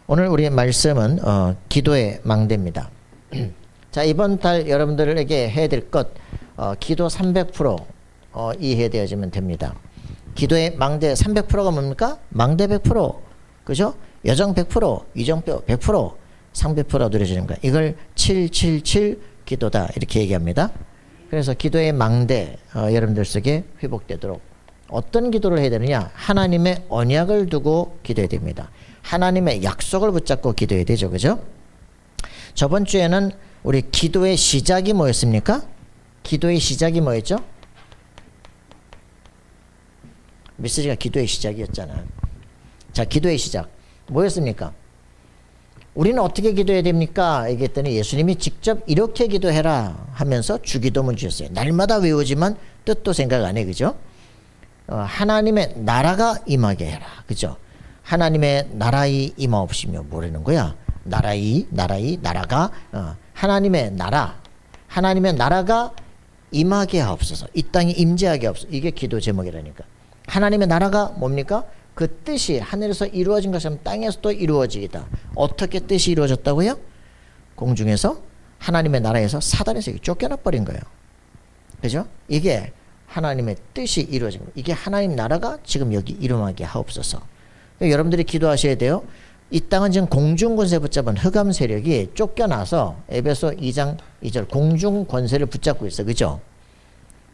오늘 우리 말씀은 기도의 망대입니다. 자, 이번 달 여러분들에게 해야 될 것, 기도 300% 이해되어지면 됩니다. 기도의 망대 300%가 뭡니까? 망대 100%, 그죠? 여정 100%, 이정표 100%, 상 100%가 누려지는 거야. 이걸 777 기도다 이렇게 얘기합니다. 그래서 기도의 망대 여러분들 속에 회복되도록 어떤 기도를 해야 되느냐? 하나님의 언약을 두고 기도해야 됩니다. 하나님의 약속을 붙잡고 기도해야 되죠, 그죠? 저번 주에는 우리 기도의 시작이 뭐였습니까? 기도의 시작이 뭐였죠? 메시지가 기도의 시작이었잖아. 자, 기도의 시작 뭐였습니까? 우리는 어떻게 기도해야 됩니까? 얘기했더니 예수님이 직접 이렇게 기도해라 하면서 주기도문 주셨어요. 날마다 외우지만 뜻도 생각 안 해, 그죠? 하나님의 나라가 임하게 해라, 그죠? 하나님의 나라의 임하옵시며 뭐라는 거야? 나라가 하나님의 나라가 임하게 하옵소서. 이 땅에 임재하게 하옵소서. 이게 기도 제목이라니까. 하나님의 나라가 뭡니까? 그 뜻이 하늘에서 이루어진 것처럼 땅에서도 이루어지기다. 어떻게 뜻이 이루어졌다고요? 공중에서 하나님의 나라에서 사단에서 쫓겨나 버린 거예요. 그죠? 이게 하나님의 뜻이 이루어진 거예요. 이게 하나님 나라가 지금 여기 이루어지게 하옵소서. 여러분들이 기도하셔야 돼요. 이 땅은 지금 공중 권세 붙잡은 흑암 세력이 쫓겨나서 에베소 2장 2절 공중 권세를 붙잡고 있어, 그죠?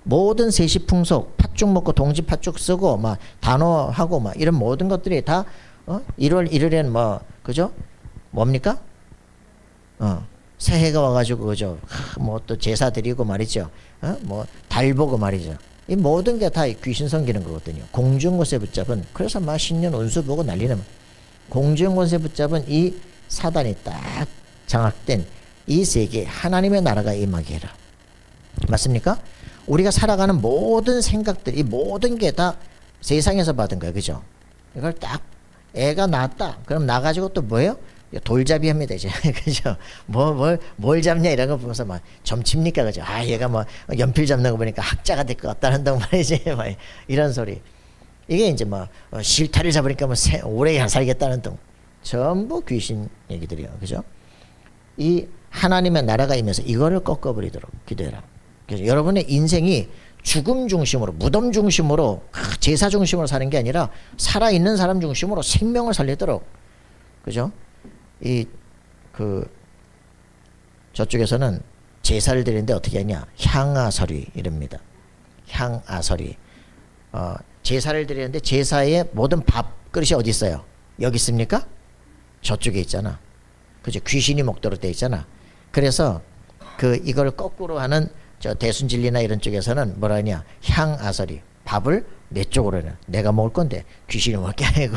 모든 세시풍속 팥죽 먹고 동지 팥죽 쓰고 막 단호하고 막 이런 모든 것들이 다 1월 1일엔 뭐 그죠? 뭡니까? 새해가 와가지고 그죠? 뭐 또 제사 드리고 말이죠. 뭐 달 보고 말이죠. 이 모든 게 다 귀신 섬기는 거거든요. 공중 권세 붙잡은, 그래서 막 신년 운수 보고 난리는 공중 권세 붙잡은 이 사단이 딱 장악된 이 세계 하나님의 나라가 임하게 해라. 맞습니까? 우리가 살아가는 모든 생각들, 이 모든 게 다 세상에서 받은 거예요, 그죠? 이걸 딱 애가 낳았다. 그럼 나가지고 또 뭐예요? 돌잡이 합니다, 이제. 그죠? 뭘 잡냐, 이런 거 보면서 막 점칩니까, 그죠? 아, 얘가 뭐 연필 잡는 거 보니까 학자가 될 것 같다는 말이지. 막 이런 소리. 이게 이제 뭐 실타를 잡으니까 뭐 오래 살겠다는 등. 전부 귀신 얘기들이에요, 그죠? 이 하나님의 나라가 임해서 이거를 꺾어버리도록 기도해라. 그래서 여러분의 인생이 죽음 중심으로, 무덤 중심으로, 제사 중심으로 사는 게 아니라 살아있는 사람 중심으로 생명을 살리도록, 그죠? 저쪽에서는 제사를 드리는데 어떻게 하냐? 향아서리 이럽니다. 향아서리. 제사를 드리는데 제사의 모든 밥그릇이 어디 있어요? 여기 있습니까? 저쪽에 있잖아. 그죠? 귀신이 먹도록 돼 있잖아. 그래서 이걸 거꾸로 하는 저 대순진리나 이런 쪽에서는 뭐라 하냐? 향아서리. 밥을 내 쪽으로 해. 내가 먹을 건데 귀신이 먹을 게 아니고.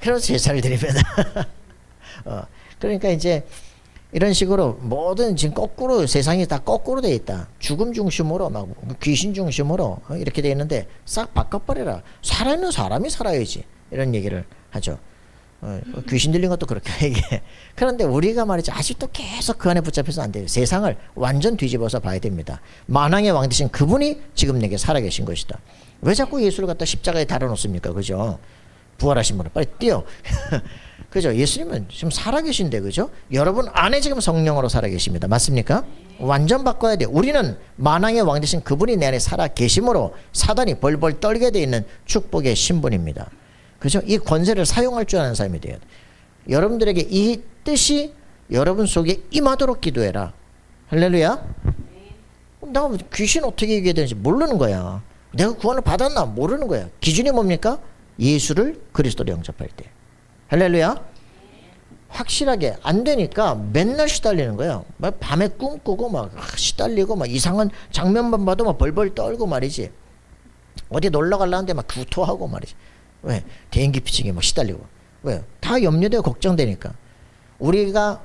그래서 제사를 드립니다. 그러니까 이제 이런 식으로 모든 지금 거꾸로 세상이 다 거꾸로 돼 있다. 죽음 중심으로 막 귀신 중심으로 이렇게 돼 있는데 싹 바꿔버려라. 살아있는 사람이 살아야지. 이런 얘기를 하죠. 귀신 들린 것도 그렇게 얘기해. 그런데 우리가 말이죠. 아직도 계속 그 안에 붙잡혀서 안 돼요. 세상을 완전 뒤집어서 봐야 됩니다. 만왕의 왕 되신 그분이 지금 내게 살아계신 것이다. 왜 자꾸 예수를 갖다 십자가에 달아놓습니까? 그죠? 부활하신 분은 빨리 뛰어. 그죠? 예수님은 지금 살아계신데, 그죠? 여러분 안에 지금 성령으로 살아계십니다. 맞습니까? 완전 바꿔야 돼요. 우리는 만왕의 왕 되신 그분이 내 안에 살아계심으로 사단이 벌벌 떨게 돼 있는 축복의 신분입니다. 그죠? 이 권세를 사용할 줄 아는 사람이 돼요. 여러분들에게 이 뜻이 여러분 속에 임하도록 기도해라. 할렐루야. 나 귀신 어떻게 이기게 되는지 모르는 거야. 내가 구원을 받았나 모르는 거야. 기준이 뭡니까? 예수를 그리스도로 영접할 때. 할렐루야. 확실하게 안 되니까 맨날 시달리는 거예요. 막 밤에 꿈꾸고 막 시달리고 막 이상한 장면만 봐도 막 벌벌 떨고 말이지. 어디 놀러 가려는데 막 구토하고 말이지. 왜? 대인기 피증에 막 시달리고. 왜? 다 염려되고 걱정되니까. 우리가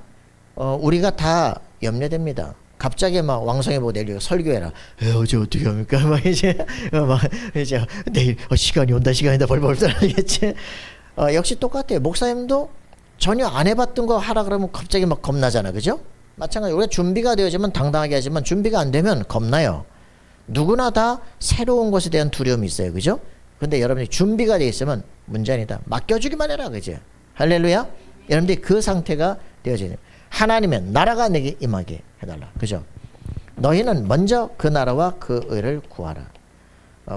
다 염려됩니다. 갑자기 막 왕성해 보고 내일 설교해라. 어제 어떻게 합니까? 막 이제 내일 시간이 온다 벌벌 떨겠지. 역시 똑같아요. 목사님도 전혀 안 해봤던 거 하라 그러면 갑자기 막 겁나잖아, 그죠? 마찬가지로 우리가 준비가 되어지면 당당하게 하지만 준비가 안 되면 겁나요. 누구나 다 새로운 것에 대한 두려움이 있어요, 그죠? 근데 여러분이 준비가 돼 있으면 문제 아니다. 맡겨주기만 해라, 그죠? 할렐루야. 여러분들이 그 상태가 되어지는 하나님의 나라가 내게 임하게 해달라. 그죠? 너희는 먼저 그 나라와 그 의를 구하라.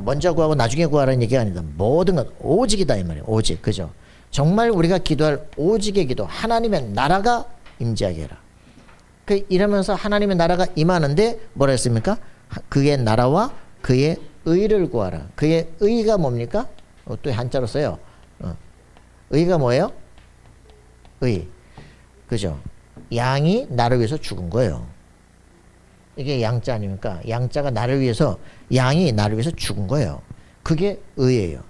먼저 구하고 나중에 구하라는 얘기가 아니다. 모든 것 오직이다 이 말이에요. 오직. 그죠? 정말 우리가 기도할 오직의 기도, 하나님의 나라가 임재하게 해라. 이러면서 하나님의 나라가 임하는데 뭐라 했습니까? 그의 나라와 그의 의를 구하라. 그의 의가 뭡니까? 또 한자로 써요. 의가 뭐예요? 의. 그죠? 양이 나를 위해서 죽은 거예요. 이게 양자 아닙니까? 양자가 나를 위해서, 양이 나를 위해서 죽은 거예요. 그게 의예요.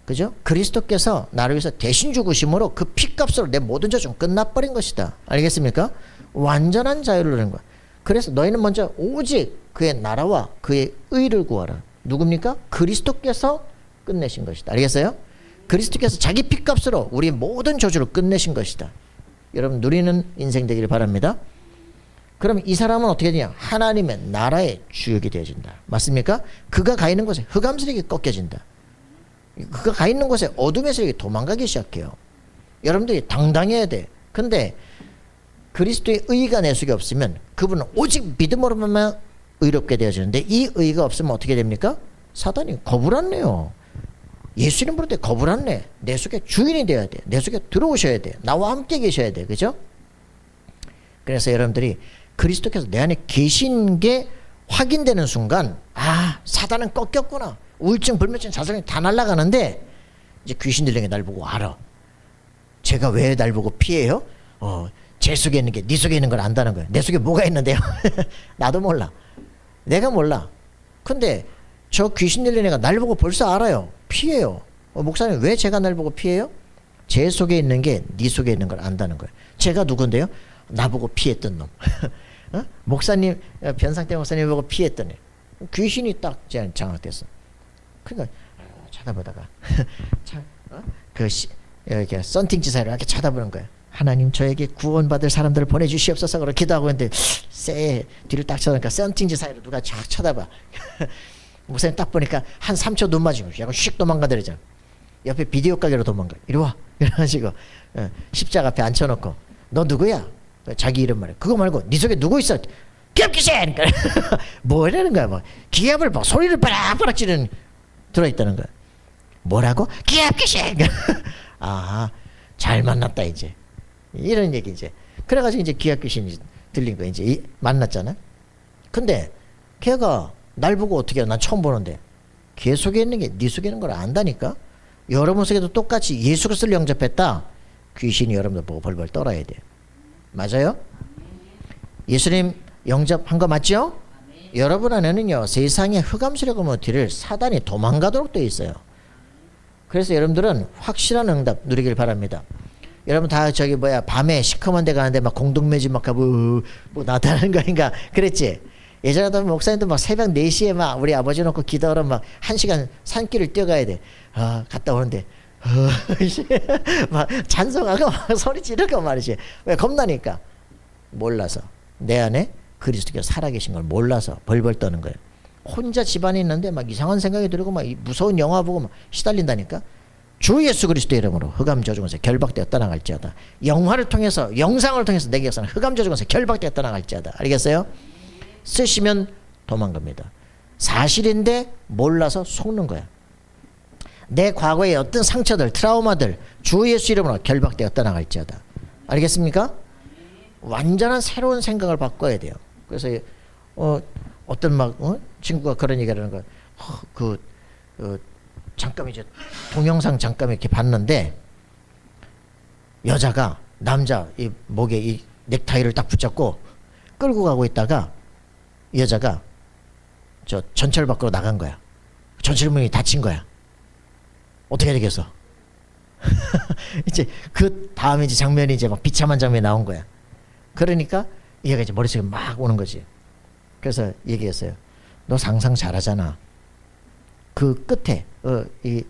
그죠? 그리스도께서 나를 위해서 대신 죽으심으로 그 피값으로 내 모든 죄는 끝나버린 것이다. 알겠습니까? 완전한 자유를 누리는 거야. 그래서 너희는 먼저 오직 그의 나라와 그의 의를 구하라. 누굽니까? 그리스도께서 끝내신 것이다. 알겠어요? 그리스도께서 자기 피값으로 우리 모든 저주를 끝내신 것이다. 여러분 누리는 인생 되기를 바랍니다. 그럼 이 사람은 어떻게 되냐? 하나님의 나라의 주역이 되어진다. 맞습니까? 그가 가 있는 곳에 흑암 세력이 꺾여진다. 그가 가 있는 곳에 어둠의 세력이 도망가기 시작해요. 여러분들이 당당해야 돼. 근데 그리스도의 의가 내 속에 없으면 그분은 오직 믿음으로만 의롭게 되어지는데 이 의가 없으면 어떻게 됩니까? 사단이 겁을 안 내요. 예수님 부를 때 겁을 안 내. 내 속에 주인이 되어야 돼. 내 속에 들어오셔야 돼. 나와 함께 계셔야 돼. 그죠? 그래서 여러분들이 그리스도께서 내 안에 계신 게 확인되는 순간, 아, 사단은 꺾였구나. 우울증, 불면증, 자살이 다 날아가는데 이제 귀신 들린 게 날 보고 알아. 제가 왜 날 보고 피해요? 제 속에 있는 게 네 속에 있는 걸 안다는 거예요. 내 속에 뭐가 있는데요? 나도 몰라. 내가 몰라. 근데 저 귀신 들린 애가 날 보고 벌써 알아요. 피해요. 목사님 왜 제가 날 보고 피해요? 제 속에 있는 게 네 속에 있는 걸 안다는 거예요. 제가 누군데요? 나보고 피했던 놈. 목사님, 변상태 목사님 보고 피했던 애. 귀신이 딱 장악됐어. 그러니까 쳐다보다가 이렇게 썬팅지사를 이렇게 쳐다보는 거야. 하나님 저에게 구원받을 사람들을 보내주시옵소서. 그렇게 기도하고 있는데 쎄 뒤를 딱 쳐다보니까 썬팅지 사이로 누가 쫙 쳐다봐. 목사님 딱 보니까 한 3초 눈 맞으면 약간 휙 도망가더래잖아. 옆에 비디오 가게로 도망가. 이리 와. 이래가지고 십자가 앞에 앉혀놓고 너 누구야? 자기 이름 말해. 그거 말고 네 속에 누구 있어? 기합귀신! 뭐라는 거야? 뭐 기합을 막 소리를 바락바락 지르는 들어있다는 거야. 뭐라고? 기합귀신! 아, 잘 만났다 이제. 이런 얘기 이제. 그래가지고 이제 기합귀신이 들린 거야. 이제 만났잖아. 근데 걔가 날 보고 어떻게 해? 난 처음 보는데 걔 속에 있는 게 네 속에 있는 걸 안다니까. 여러분 속에도 똑같이 예수 그리스도를 영접했다. 귀신이 여러분들 보고 벌벌 떨어야 돼. 맞아요? 예수님 영접한 거 맞죠? 여러분 안에는요 세상의 흑암 세력의 모티를 사단이 도망가도록 되어 있어요. 그래서 여러분들은 확실한 응답 누리길 바랍니다. 여러분 다 저기 밤에 시커먼 데 가는데 막 공동묘지 막 가고 뭐 나타나는 거 아닌가 그랬지? 예전에도 목사님도 막 새벽 4시에 막 우리 아버지 놓고 기도하러 막 1시간 산길을 뛰어가야 돼. 갔다 오는데 막 찬송하고 막 소리 지르고 말이지. 왜? 겁나니까. 몰라서. 내 안에 그리스도께서 살아계신 걸 몰라서 벌벌 떠는 거예요. 혼자 집안에 있는데 막 이상한 생각이 들고 막 무서운 영화 보고 막 시달린다니까. 주 예수 그리스도의 이름으로 흑암 저주권세 결박되어 떠나갈지어다. 영화를 통해서 영상을 통해서 내게 역사는 흑암 저주권세 결박되어 떠나갈지어다. 알겠어요? 쓰시면 도망갑니다. 사실인데 몰라서 속는 거야. 내 과거의 어떤 상처들, 트라우마들 주 예수 이름으로 결박되어 떠나갈지어다. 알겠습니까? 완전한 새로운 생각을 바꿔야 돼요. 그래서 어떤 친구가 그런 얘기를 하는 거야. 잠깐 이제 동영상 잠깐 이렇게 봤는데 여자가 남자 이 목에 이 넥타이를 딱 붙잡고 끌고 가고 있다가 여자가 저 전철 밖으로 나간 거야. 전철 문이 닫힌 거야. 어떻게 되겠어? 이제 그 다음에 이제 장면이 이제 막 비참한 장면이 나온 거야. 그러니까 얘가 이제 머릿속에 막 오는 거지. 그래서 얘기했어요. 너 상상 잘하잖아. 그 끝에 이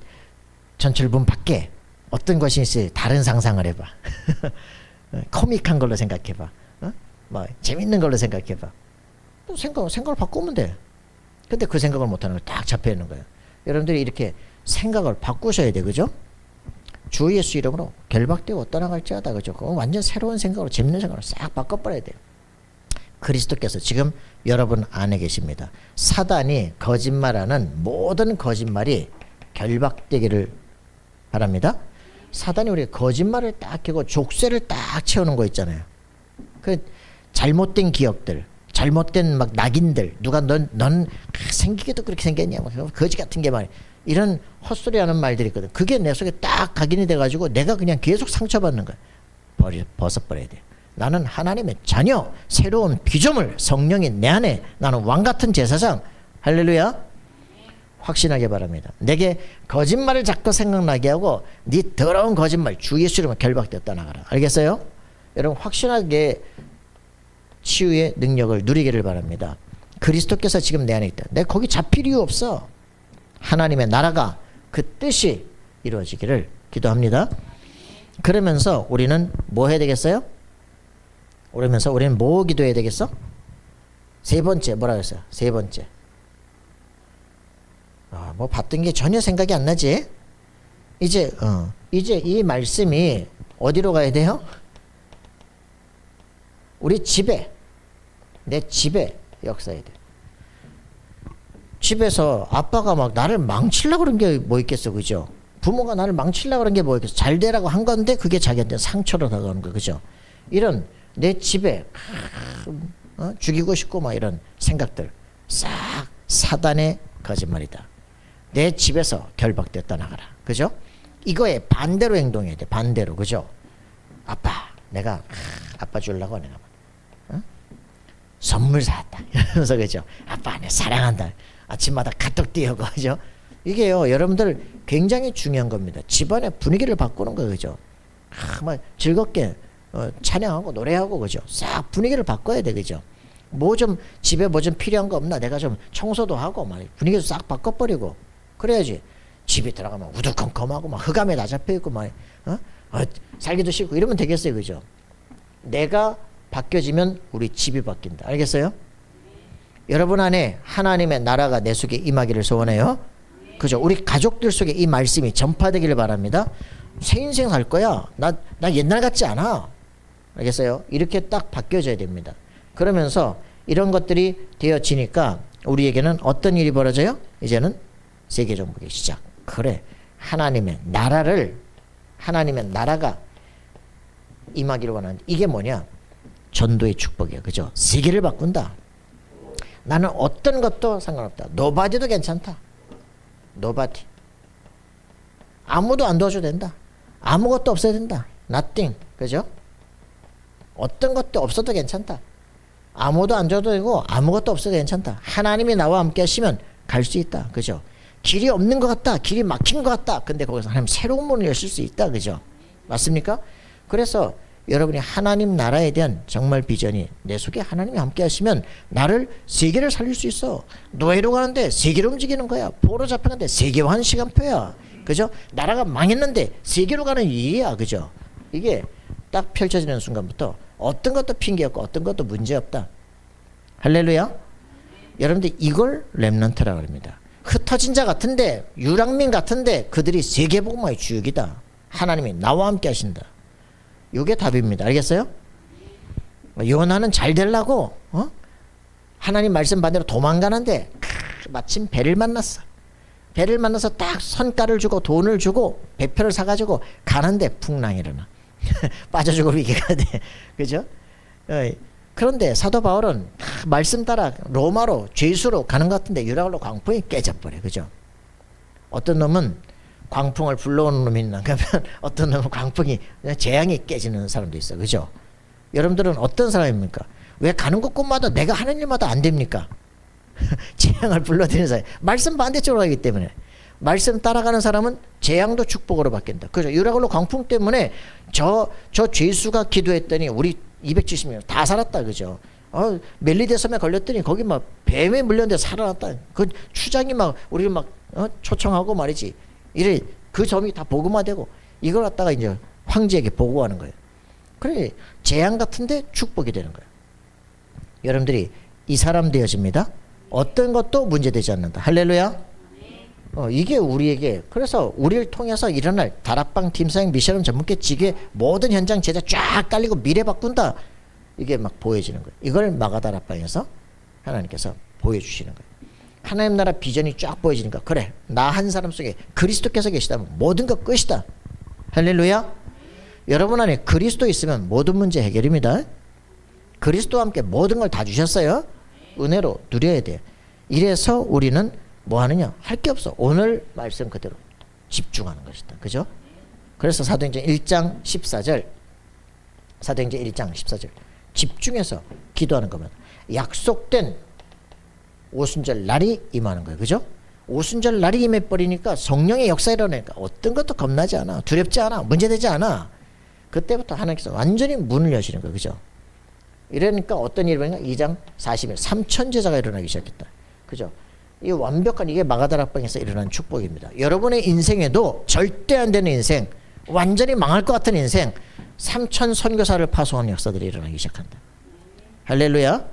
전철문 밖에 어떤 것이 있을지 다른 상상을 해봐. 코믹한 걸로 생각해봐. 뭐 재밌는 걸로 생각해봐. 생각을 바꾸면 돼. 근데 그 생각을 못하는 걸 딱 잡혀 있는 거예요. 여러분들이 이렇게 생각을 바꾸셔야 돼. 그죠? 주 예수 이름으로 결박되고 떠나갈지어다. 그죠? 그건 완전 새로운 생각으로, 재밌는 생각으로 싹 바꿔버려야 돼요. 그리스도께서 지금 여러분 안에 계십니다. 사단이 거짓말하는 모든 거짓말이 결박되기를 바랍니다. 사단이 우리 거짓말을 딱 하고 족쇄를 딱 채우는 거 있잖아요. 그 잘못된 기억들, 잘못된 막 낙인들, 누가 넌 생기게도 그렇게 생겼냐, 거지 같은 게 말이야. 이런 헛소리하는 말들이 있거든. 그게 내 속에 딱 각인이 돼가지고 내가 그냥 계속 상처받는 거야. 벗어버려야 돼. 나는 하나님의 자녀, 새로운 피조물, 성령이 내 안에, 나는 왕같은 제사장. 할렐루야. 확신하게 바랍니다. 내게 거짓말을 자꾸 생각나게 하고 네 더러운 거짓말 주 예수 이름으로 결박되어 떠나가라. 알겠어요? 여러분 확신하게 치유의 능력을 누리기를 바랍니다. 그리스도께서 지금 내 안에 있다. 내가 거기 잡힐 이유 없어. 하나님의 나라가 그 뜻이 이루어지기를 기도합니다. 그러면서 우리는 뭐 해야 되겠어요? 그러면서 우리는 뭐 기도해야 되겠어? 세 번째 뭐라 그랬어요? 세 번째. 뭐 봤던 게 전혀 생각이 안 나지? 이제 이 말씀이 어디로 가야 돼요? 우리 집에, 내 집에 역사해야 돼. 집에서 아빠가 막 나를 망치려고 그런 게 뭐 있겠어, 그죠? 부모가 나를 망치려고 그런 게 뭐 있겠어? 잘 되라고 한 건데 그게 자기한테 상처로 다가오는 거, 그죠? 이런 내 집에 죽이고 싶고 막 이런 생각들 싹 사단의 거짓말이다. 내 집에서 결박되어 떠나가라, 그죠? 이거에 반대로 행동해야 돼. 반대로, 그죠? 아빠, 내가 아빠 주려고 내가 선물 사왔다 이러면서, 그죠? 아빠 내 사랑한다. 아침마다 카톡 띄우고, 그죠? 이게요 여러분들 굉장히 중요한 겁니다. 집안의 분위기를 바꾸는 거예요, 그죠? 막 즐겁게 찬양하고 노래하고, 그죠? 싹 분위기를 바꿔야 돼, 그죠? 뭐 좀 집에 뭐 좀 필요한 거 없나, 내가 좀 청소도 하고 막 분위기도 싹 바꿔버리고 그래야지. 집에 들어가면 우두컴컴하고 막 흑암에 다 잡혀있고 막 살기도 싫고 이러면 되겠어요, 그죠? 내가 바뀌어지면 우리 집이 바뀐다. 알겠어요? 여러분 안에 하나님의 나라가 내 속에 임하기를 소원해요. 그죠? 우리 가족들 속에 이 말씀이 전파되기를 바랍니다. 새 인생 살 거야. 나 옛날 같지 않아. 알겠어요? 이렇게 딱 바뀌어져야 됩니다. 그러면서 이런 것들이 되어지니까 우리에게는 어떤 일이 벌어져요? 이제는 세계 정복의 시작. 그래, 하나님의 나라가 임하기를 원하는데 이게 뭐냐? 전도의 축복이야, 그죠? 세계를 바꾼다. 나는 어떤 것도 상관없다. 노바디도 괜찮다. 노바디. 아무도 안 도와줘도 된다. 아무것도 없어야 된다. nothing. 그죠? 어떤 것도 없어도 괜찮다. 아무도 안 줘도 되고 아무것도 없어도 괜찮다. 하나님이 나와 함께 하시면 갈 수 있다. 그죠? 길이 없는 것 같다. 길이 막힌 것 같다. 근데 거기서 하나님 새로운 문을 여실 수 있다. 그죠? 맞습니까? 그래서 여러분이 하나님 나라에 대한 정말 비전이 내 속에 하나님이 함께 하시면 나를 세계를 살릴 수 있어. 노예로 가는데 세계로 움직이는 거야. 포로 잡혀가는데 세계화하는 시간표야. 그죠? 나라가 망했는데 세계로 가는 일이야. 그죠? 이게 딱 펼쳐지는 순간부터 어떤 것도 핑계없고 어떤 것도 문제없다. 할렐루야. 여러분들 이걸 렘넌트라고 합니다. 흩어진 자 같은데 유랑민 같은데 그들이 세계복음화의 주역이다. 하나님이 나와 함께 하신다. 이게 답입니다. 알겠어요? 요나는 잘 되려고 하나님 말씀 반대로 도망가는데 마침 배를 만났어. 배를 만나서 딱 선가를 주고 돈을 주고 배표를 사가지고 가는데 풍랑이 일어나. 빠져 죽을 위기가 돼. 그죠? 그런데 사도 바울은 말씀 따라 로마로 죄수로 가는 것 같은데 유라굴로 광풍이 깨져버려. 그죠? 어떤 놈은 광풍을 불러오는 놈이 있나? 그러면 어떤 놈은 광풍이 재앙이 깨지는 사람도 있어. 그죠? 여러분들은 어떤 사람입니까? 왜 가는 곳곳마다 내가 하는 일마다 안 됩니까? 재앙을 불러들이는 사람. 말씀 반대쪽으로 가기 때문에. 말씀 따라가는 사람은 재앙도 축복으로 바뀐다. 그죠? 유라굴로 광풍 때문에 저 죄수가 기도했더니 우리 270명 다 살았다. 그죠? 멜리데 섬에 걸렸더니 거기 막 뱀에 물렸는데 살아났다. 그 추장이 막 우리를 막 초청하고 말이지. 이래 그 점이 다 복음화되고 이걸 갖다가 이제 황제에게 보고하는 거예요. 그래 재앙 같은데 축복이 되는 거예요. 여러분들이 이 사람 되어집니다. 어떤 것도 문제되지 않는다. 할렐루야. 이게 우리에게, 그래서 우리를 통해서 일어날 다락방 팀사역 미션은 전문계 직의 모든 현장 제자 쫙 깔리고 미래 바꾼다. 이게 막 보여지는 거예요. 이걸 마가다락방에서 하나님께서 보여주시는 거예요. 하나님 나라 비전이 쫙 보여지니까 그래, 나 한 사람 속에 그리스도께서 계시다면 모든 것 끝이다. 할렐루야. 여러분 안에 그리스도 있으면 모든 문제 해결입니다. 그리스도와 함께 모든 걸 다 주셨어요. 은혜로 누려야 돼요. 이래서 우리는 뭐 하느냐? 할 게 없어. 오늘 말씀 그대로 집중하는 것이다. 그죠? 그래서 사도행전 1장 14절, 사도행전 1장 14절 집중해서 기도하는 겁니다. 약속된 오순절 날이 임하는 거예요. 그죠? 오순절 날이 임해버리니까 성령의 역사 일어나니까 어떤 것도 겁나지 않아. 두렵지 않아. 문제되지 않아. 그때부터 하나님께서 완전히 문을 여시는 거예요. 그죠? 이러니까 어떤 일이 벌어지냐? 2장 40일 3천 제자가 일어나기 시작했다. 그죠? 이 완벽한, 이게 마가다락방에서 일어난 축복입니다. 여러분의 인생에도 절대 안 되는 인생, 완전히 망할 것 같은 인생, 3천 선교사를 파송하는 역사들이 일어나기 시작한다. 할렐루야.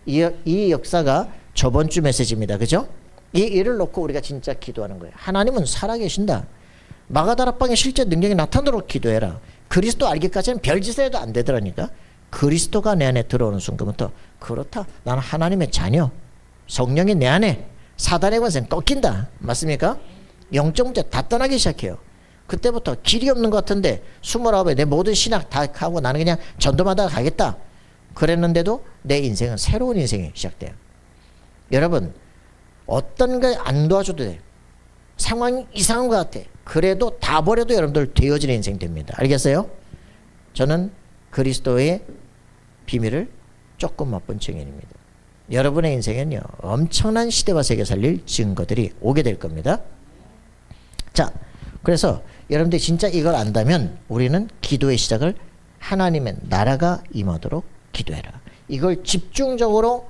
이 역사가 저번 주 메시지입니다. 그죠? 이 일을 놓고 우리가 진짜 기도하는 거예요. 하나님은 살아계신다. 마가다락방에 실제 능력이 나타나도록 기도해라. 그리스도 알기까지는 별짓을 해도 안 되더라니까. 그리스도가 내 안에 들어오는 순간부터 그렇다. 나는 하나님의 자녀. 성령이 내 안에, 사단의 권세는 꺾인다. 맞습니까? 영적 문제 다 떠나기 시작해요. 그때부터 길이 없는 것 같은데 29에 내 모든 신학 다 하고 나는 그냥 전도마다 가겠다. 그랬는데도 내 인생은 새로운 인생이 시작돼요. 여러분, 어떤 걸 안 도와줘도 돼. 상황이 이상한 것 같아. 그래도 다 버려도 여러분들 되어지는 인생 됩니다. 알겠어요? 저는 그리스도의 비밀을 조금 맛본 증인입니다. 여러분의 인생에는요, 엄청난 시대와 세계 살릴 증거들이 오게 될 겁니다. 자, 그래서 여러분들이 진짜 이걸 안다면 우리는 기도의 시작을 하나님의 나라가 임하도록 기도해라. 이걸 집중적으로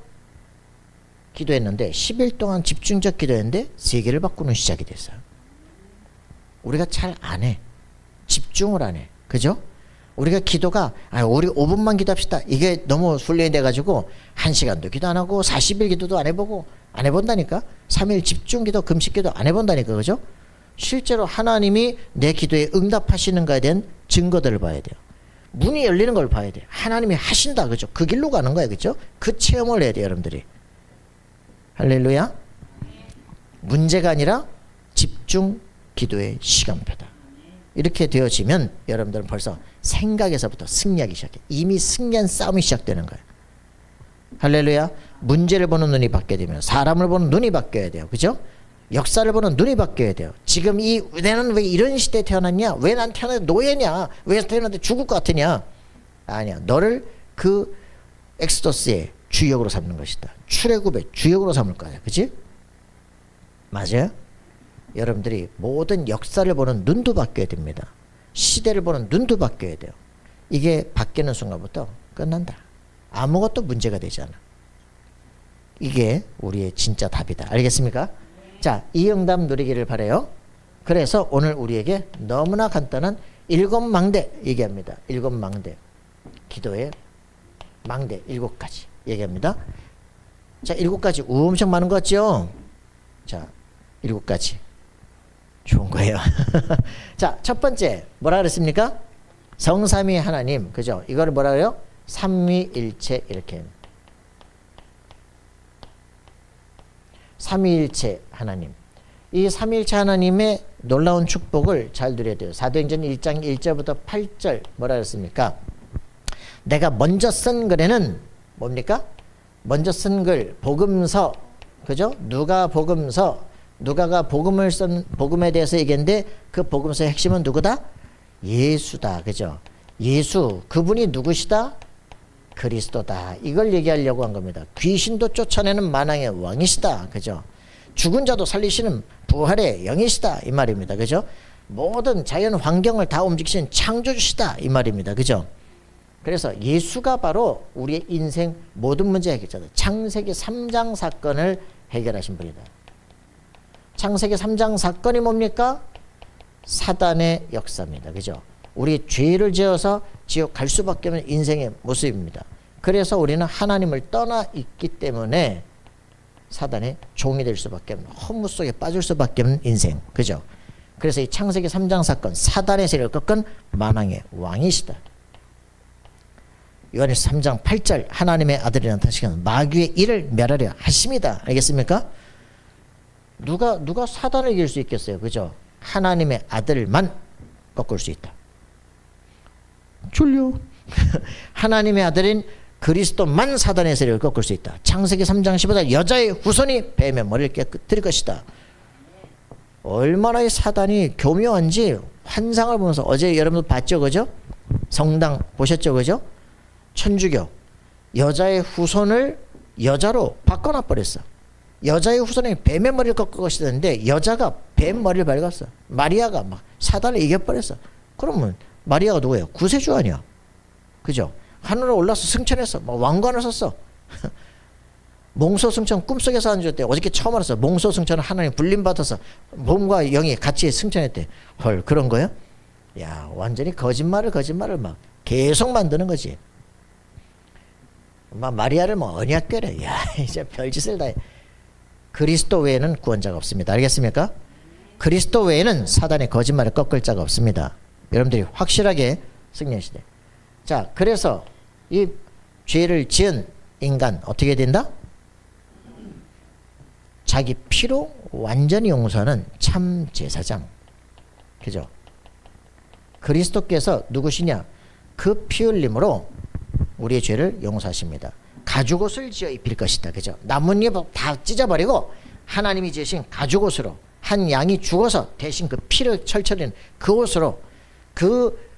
기도했는데 10일 동안 집중적 기도했는데 세계를 바꾸는 시작이 됐어요. 우리가 잘 안 해. 집중을 안 해. 그죠? 우리가 기도가 우리 5분만 기도합시다. 이게 너무 훈련이 돼가지고 1시간도 기도 안 하고 40일 기도도 안 해보고 안 해본다니까. 3일 집중 기도, 금식 기도 안 해본다니까. 그죠? 실제로 하나님이 내 기도에 응답하시는가에 대한 증거들을 봐야 돼요. 문이 열리는 걸 봐야 돼요. 하나님이 하신다. 그죠? 그 길로 가는 거예요. 그죠? 그 체험을 해야 돼요. 여러분들이. 할렐루야. 문제가 아니라 집중 기도의 시간표다. 이렇게 되어지면 여러분들은 벌써 생각에서부터 승리하기 시작해. 이미 승리한 싸움이 시작되는 거예요. 할렐루야. 문제를 보는 눈이 바뀌어야 되면 사람을 보는 눈이 바뀌어야 돼요. 그죠? 역사를 보는 눈이 바뀌어야 돼요. 지금 내는 왜 이런 시대에 태어났냐? 왜 난 태어났는데 노예냐? 왜 태어났는데 죽을 것 같으냐? 아니야. 너를 그 엑스odus의 주역으로 삼는 것이다. 출애굽의 주역으로 삼을 거야. 그치? 맞아요? 여러분들이 모든 역사를 보는 눈도 바뀌어야 됩니다. 시대를 보는 눈도 바뀌어야 돼요. 이게 바뀌는 순간부터 끝난다. 아무것도 문제가 되지 않아. 이게 우리의 진짜 답이다. 알겠습니까? 자, 이 응답 누리기를 바라요. 그래서 오늘 우리에게 너무나 간단한 7망대 얘기합니다. 7망대. 기도의 망대 7가지 얘기합니다. 자, 7가지 엄청 많은 것 같죠? 자, 7가지. 좋은 거예요. 자, 첫 번째 뭐라 그랬습니까? 성삼위 하나님. 그죠? 이거를 뭐라 그래요? 삼위일체 이렇게. 삼위일체 하나님. 이 삼위일체 하나님의 놀라운 축복을 잘 누려야 돼요. 사도행전 1장 1절부터 8절 뭐라 그랬습니까? 내가 먼저 쓴 글에는 뭡니까? 먼저 쓴 글 복음서. 그죠? 누가가 복음에 대해서 얘기했는데 그 복음서의 핵심은 누구다? 예수다. 그죠? 예수. 그분이 누구시다? 그리스도다. 이걸 얘기하려고 한 겁니다. 귀신도 쫓아내는 만왕의 왕이시다. 그죠? 죽은 자도 살리시는 부활의 영이시다. 이 말입니다. 그죠? 모든 자연 환경을 다 움직이시는 창조주시다. 이 말입니다. 그죠? 그래서 예수가 바로 우리의 인생 모든 문제 해결자다. 창세기 3장 사건을 해결하신 분이다. 창세기 3장 사건이 뭡니까? 사단의 역사입니다. 그죠? 우리 죄를 지어서 지옥 갈 수밖에 없는 인생의 모습입니다. 그래서 우리는 하나님을 떠나 있기 때문에 사단의 종이 될 수밖에 없는, 허무 속에 빠질 수밖에 없는 인생. 그죠? 그래서 이 창세기 3장 사건, 사단의 세력을 꺾은 만왕의 왕이시다. 요한일서 3장 8절, 하나님의 아들이 나타나시면 마귀의 일을 멸하려 하십니다. 알겠습니까? 누가 사단을 이길 수 있겠어요? 그죠? 하나님의 아들만 꺾을 수 있다. 졸려. 하나님의 아들인 그리스도만 사단의 세력을 꺾을 수 있다. 창세기 3장 15절, 여자의 후손이 뱀의 머리를 깨뜨릴 것이다. 얼마나 이 사단이 교묘한지 환상을 보면서, 어제 여러분도 봤죠? 그죠? 성당 보셨죠? 그죠? 천주교, 여자의 후손을 여자로 바꿔놔 버렸어. 여자의 후손이 뱀의 머리를 꺾을 것이었는데 여자가 뱀 머리를 밟았어. 마리아가 막 사단을 이겨버렸어. 그러면 마리아가 누구예요? 구세주 아니야. 그죠? 하늘에 올라서 승천했어. 막 왕관을 썼어. 몽소승천 꿈속에서 하는 줄 때 어저께 처음 알았어. 몽소승천은 하나님 불림받아서 몸과 영이 같이 승천했대. 헐, 그런 거야? 야, 완전히 거짓말을 막 계속 만드는 거지. 막 마리아를 뭐 언약궤래. 야, 이제 별짓을 다 해. 그리스도 외에는 구원자가 없습니다. 알겠습니까? 그리스도 외에는 사단의 거짓말을 꺾을 자가 없습니다. 여러분들이 확실하게 승리하시되. 자, 그래서 이 죄를 지은 인간 어떻게 된다? 자기 피로 완전히 용서하는 참 제사장. 그죠? 그리스도께서 누구시냐? 그 피 흘림으로 우리의 죄를 용서하십니다. 가죽옷을 지어 입힐 것이다. 그죠? 나뭇잎 다 찢어버리고 하나님이 지으신 가죽옷으로, 한 양이 죽어서 대신 그 피를 철철인 그 옷으로, 그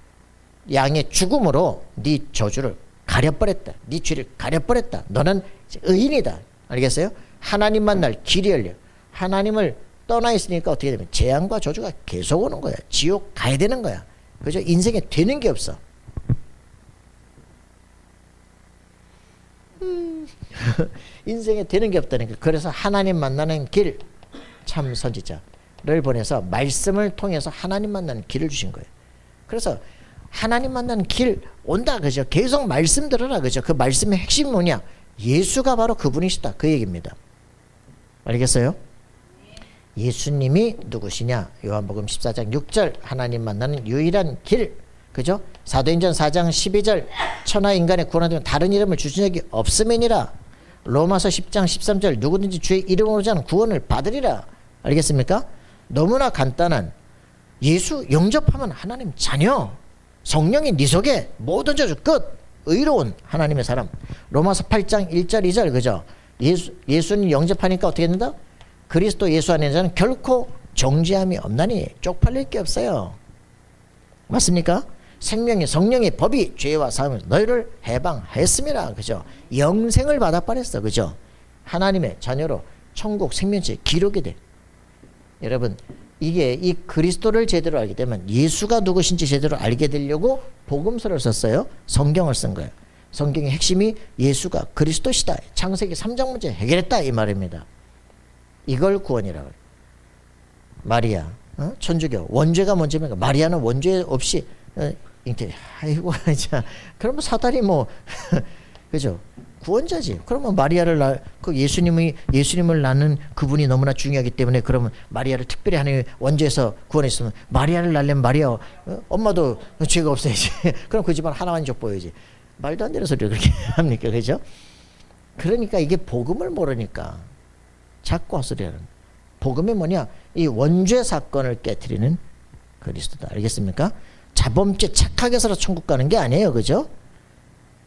양의 죽음으로 네 저주를 가려버렸다. 네 죄를 가려버렸다. 너는 의인이다. 알겠어요? 하나님 만날 길이 열려. 하나님을 떠나 있으니까 어떻게 되면 재앙과 저주가 계속 오는 거야. 지옥 가야 되는 거야. 그죠? 인생에 되는 게 없어. 인생에 되는 게 없다니까. 그래서 하나님 만나는 길, 참 선지자를 보내서 말씀을 통해서 하나님 만나는 길을 주신 거예요. 그래서 하나님 만나는 길 온다. 그죠? 계속 말씀 들어라. 그죠? 그 말씀의 핵심이 뭐냐? 예수가 바로 그분이시다. 그 얘기입니다. 알겠어요? 예수님이 누구시냐? 요한복음 14장 6절, 하나님 만나는 유일한 길. 그죠? 사도행전 4장 12절, 천하 인간의 구원하는 다른 이름을 주신 적이 없음이니라. 로마서 10장 13절, 누구든지 주의 이름으로 자는 구원을 받으리라. 알겠습니까? 너무나 간단한, 예수 영접하면 하나님 자녀, 성령이 네 속에 모든 저주 끝, 의로운 하나님의 사람. 로마서 8장 1절 2절, 그죠? 예수님 영접하니까 어떻게 된다? 그리스도 예수 안에 자는 결코 정죄함이 없나니, 쪽팔릴 게 없어요. 맞습니까? 생명의 성령의 법이 죄와 사함을 너희를 해방하였습니다. 그죠? 영생을 받아버렸어. 그죠? 하나님의 자녀로 천국 생명체 기록이 돼. 여러분, 이게 이 그리스도를 제대로 알게 되면 예수가 누구신지 제대로 알게 되려고 복음서를 썼어요. 성경을 쓴 거예요. 성경의 핵심이 예수가 그리스도시다. 창세기 3장 문제 해결했다. 이 말입니다. 이걸 구원이라고 해요. 마리아, 천주교, 원죄가 뭔지입니까? 마리아는 원죄 없이 잉태. 아이고, 자, 그러면 사단이 뭐, 그죠? 구원자지. 그러면 마리아를 그 예수님을 낳는 그분이 너무나 중요하기 때문에, 그러면 마리아를 특별히 하나님 원죄에서 구원했으면 마리아를 낳으려면 마리아 엄마도 죄가 없어야지. 그럼 그 집안 하나만 족보여야지. 말도 안 되는 소리를 그렇게 합니까? 그죠? 그러니까 이게 복음을 모르니까 자꾸 헛소리하는. 복음이 뭐냐? 이 원죄 사건을 깨트리는 그리스도다. 알겠습니까? 자범죄 착하게 살아 천국 가는 게 아니에요. 그죠?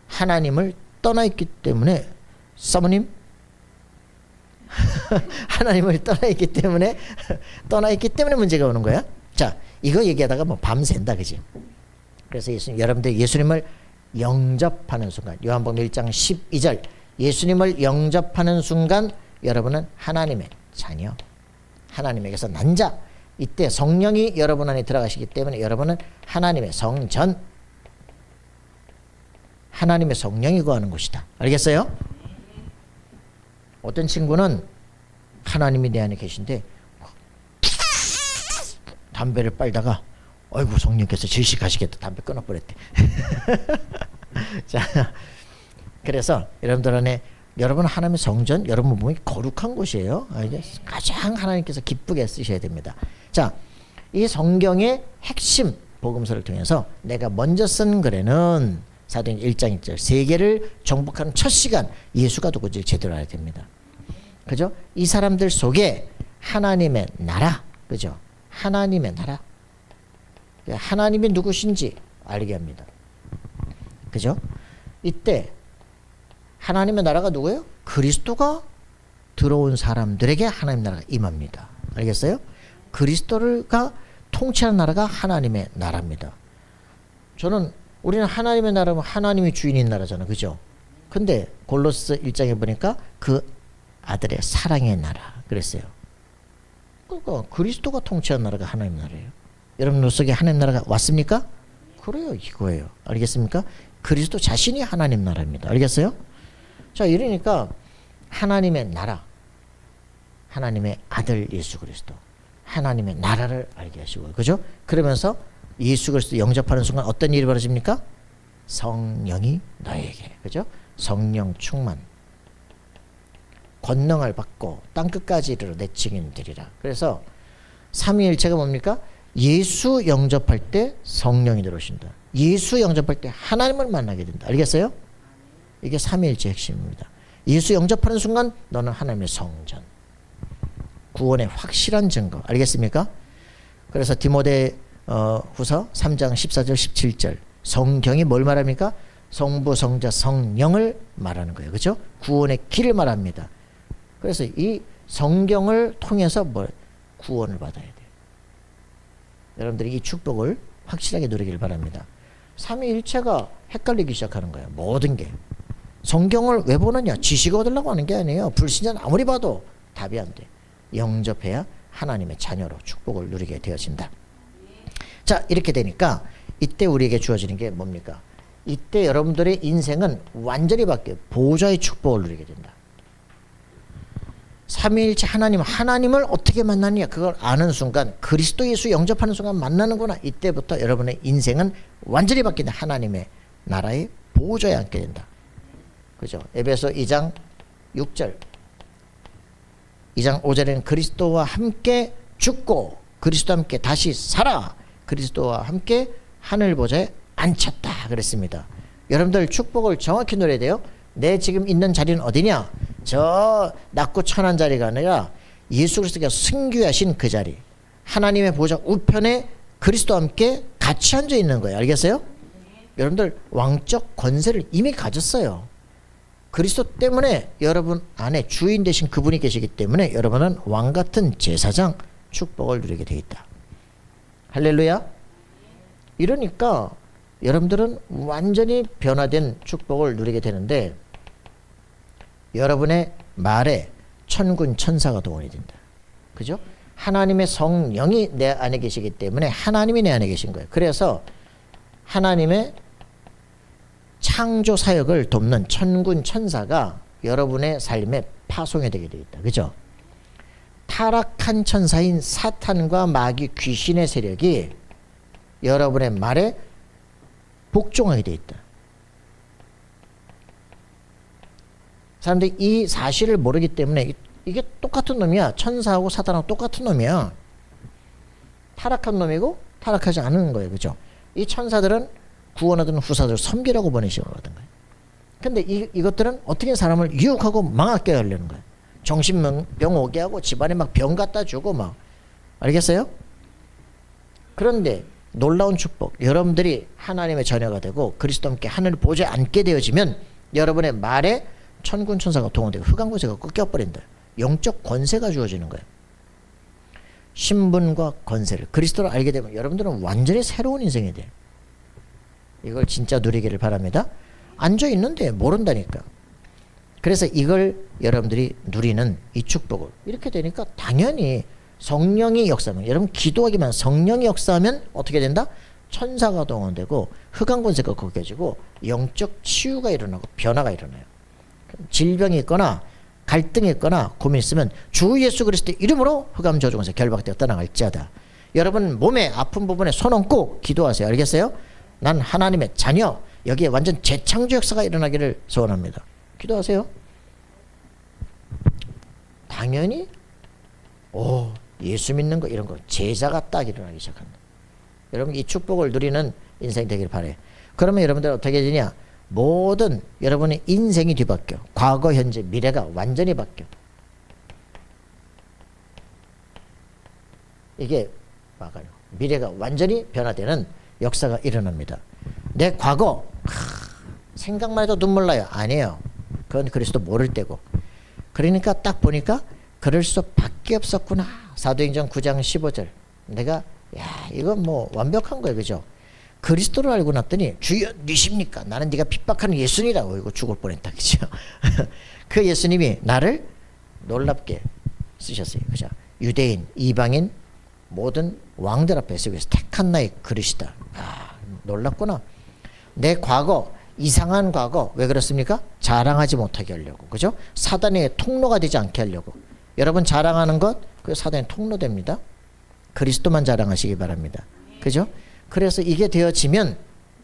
하나님을 떠나 있기 때문에, 사모님 하나님을 떠나 있기 때문에 문제가 오는 거야. 자, 이거 얘기하다가 뭐 밤샌다. 그지? 그래서 여러분들 예수님을 영접하는 순간, 요한복음 1장 12절, 예수님을 영접하는 순간 여러분은 하나님의 자녀, 하나님에게서 난 자. 이때 성령이 여러분 안에 들어가시기 때문에 여러분은 하나님의 성전, 하나님의 성령이 거하는 곳이다. 알겠어요? 어떤 친구는 하나님이 내 안에 계신데 담배를 빨다가 어이구 성령께서 질식하시겠다, 담배 끊어버렸대. 자, 그래서 여러분들 안에 여러분 하나님의 성전, 여러분 몸이 거룩한 곳이에요. 이게 가장 하나님께서 기쁘게 쓰셔야 됩니다. 자, 이 성경의 핵심 복음서를 통해서 내가 먼저 쓴 글에는 사도행전 1장 1절 세계를 정복하는 첫 시간 예수가 누구지 제대로 알아야 됩니다. 그죠? 이 사람들 속에 하나님의 나라, 그죠? 하나님의 나라, 하나님이 누구신지 알게 합니다. 그죠? 이때 하나님의 나라가 누구예요? 그리스도가 들어온 사람들에게 하나님 나라가 임합니다. 알겠어요? 그리스도가 통치하는 나라가 하나님의 나라입니다. 우리는 하나님의 나라면 하나님이 주인인 나라잖아. 그죠? 근데 골로새 1장에 보니까 그 아들의 사랑의 나라 그랬어요. 그러니까 그리스도가 통치하는 나라가 하나님 나라예요. 여러분 속에 하나님 나라가 왔습니까? 그래요. 이거예요. 알겠습니까? 그리스도 자신이 하나님 나라입니다. 알겠어요? 자, 이러니까 하나님의 나라, 하나님의 아들 예수 그리스도, 하나님의 나라를 알게 하시고, 그죠? 그러면서 예수 그리스도 영접하는 순간 어떤 일이 벌어집니까? 성령이 너에게, 그죠? 성령 충만, 권능을 받고 땅끝까지 이르러 내 증인 되리라. 그래서 삼위일체가 뭡니까? 예수 영접할 때 성령이 들어오신다. 예수 영접할 때 하나님을 만나게 된다. 알겠어요? 이게 삼위일체 핵심입니다. 예수 영접하는 순간 너는 하나님의 성전, 구원의 확실한 증거. 알겠습니까? 그래서 디모데 후서 3장 14절 17절 성경이 뭘 말합니까? 성부, 성자, 성령을 말하는 거예요. 그렇죠? 구원의 길을 말합니다. 그래서 이 성경을 통해서 구원을 받아야 돼요. 여러분들이 이 축복을 확실하게 누리길 바랍니다. 삼위일체가 헷갈리기 시작하는 거예요. 모든 게. 성경을 왜 보느냐? 지식 얻으려고 하는 게 아니에요. 불신자는 아무리 봐도 답이 안 돼. 영접해야 하나님의 자녀로 축복을 누리게 되어진다. 자, 이렇게 되니까 이때 우리에게 주어지는 게 뭡니까? 이때 여러분들의 인생은 완전히 바뀌어요. 보좌의 축복을 누리게 된다. 삼위일체 하나님을 어떻게 만나느냐? 그걸 아는 순간, 그리스도 예수 영접하는 순간 만나는구나. 이때부터 여러분의 인생은 완전히 바뀐다. 하나님의 나라의 보좌에 앉게 된다. 그죠? 에베소 2장 6절, 2장 5절에는 그리스도와 함께 죽고 그리스도와 함께 다시 살아 그리스도와 함께 하늘 보좌에 앉혔다 그랬습니다. 여러분들 축복을 정확히 누려야 돼요. 내 지금 있는 자리는 어디냐? 저 낮고 천한 자리가 아니라 예수 그리스도가 승귀하신 그 자리, 하나님의 보좌 우편에 그리스도와 함께 같이 앉아 있는 거예요. 알겠어요? 여러분들 왕적 권세를 이미 가졌어요. 그리스도 때문에 여러분 안에 주인 되신 그분이 계시기 때문에 여러분은 왕같은 제사장 축복을 누리게 되어 있다. 할렐루야. 이러니까 여러분들은 완전히 변화된 축복을 누리게 되는데 여러분의 말에 천군 천사가 동원이 된다. 그죠? 하나님의 성령이 내 안에 계시기 때문에 하나님이 내 안에 계신 거예요. 그래서 하나님의 창조 사역을 돕는 천군 천사가 여러분의 삶에 파송이 되게 되어 있다. 그죠? 타락한 천사인 사탄과 마귀 귀신의 세력이 여러분의 말에 복종하게 되어 있다. 사람들이 이 사실을 모르기 때문에 이게 똑같은 놈이야. 천사하고 사탄하고 똑같은 놈이야. 타락한 놈이고 타락하지 않은 거예요. 그죠? 이 천사들은 구원하던 후사들 섬기라고 보내시는 거거든요. 근데 이것들은 어떻게 사람을 유혹하고 망하게 하려는 거예요. 정신병 오게 하고 집안에 막 병 갖다 주고 막. 알겠어요? 그런데 놀라운 축복, 여러분들이 하나님의 자녀가 되고 그리스도와 함께 하늘 보좌에 앉게 되어지면 여러분의 말에 천군 천사가 동원되고 흑암고세가 꺾여버린다. 영적 권세가 주어지는 거예요. 신분과 권세를 그리스도를 알게 되면 여러분들은 완전히 새로운 인생이 돼요. 이걸 진짜 누리기를 바랍니다. 앉아있는데 모른다니까. 그래서 이걸 여러분들이 누리는 이 축복을 이렇게 되니까 당연히 성령이 역사하면, 여러분 기도하기만 성령이 역사하면 어떻게 된다? 천사가 동원되고 흑암권세가 꺾여지고 영적 치유가 일어나고 변화가 일어나요. 질병이 있거나 갈등이 있거나 고민이 있으면 주 예수 그리스도의 이름으로 흑암 저주권세 결박되어 떠나갈지어다. 여러분 몸에 아픈 부분에 손 얹고 기도하세요. 알겠어요? 난 하나님의 자녀, 여기에 완전 재창조 역사가 일어나기를 소원합니다. 기도하세요. 당연히 예수 믿는 거 이런 거 제자가 딱 일어나기 시작한다. 여러분 이 축복을 누리는 인생 되길 바래요. 그러면 여러분들 어떻게 되냐? 모든 여러분의 인생이 뒤바뀌어. 과거, 현재, 미래가 완전히 바뀌어. 이게 막아요. 미래가 완전히 변화되는 역사가 일어납니다. 내 과거 생각만 해도 눈물 나요. 아니에요. 그건 그리스도 모를 때고. 그러니까 딱 보니까 그럴 수밖에 없었구나. 사도행전 9장 15절. 내가 이건 뭐 완벽한 거예요. 그죠? 그리스도를 알고 났더니 주여 니십니까? 나는 네가 핍박하는 예수니라고. 이거 죽을 뻔했다. 그죠? 그 예수님이 나를 놀랍게 쓰셨어요. 그죠? 유대인, 이방인 모든 왕들 앞에 서기서 택한 나의 그릇이다. 놀랍구나. 내 과거, 이상한 과거 왜 그렇습니까? 자랑하지 못하게 하려고. 그죠? 사단의 통로가 되지 않게 하려고. 여러분 자랑하는 것 그 사단의 통로됩니다. 그리스도만 자랑하시기 바랍니다. 그죠? 그래서 이게 되어지면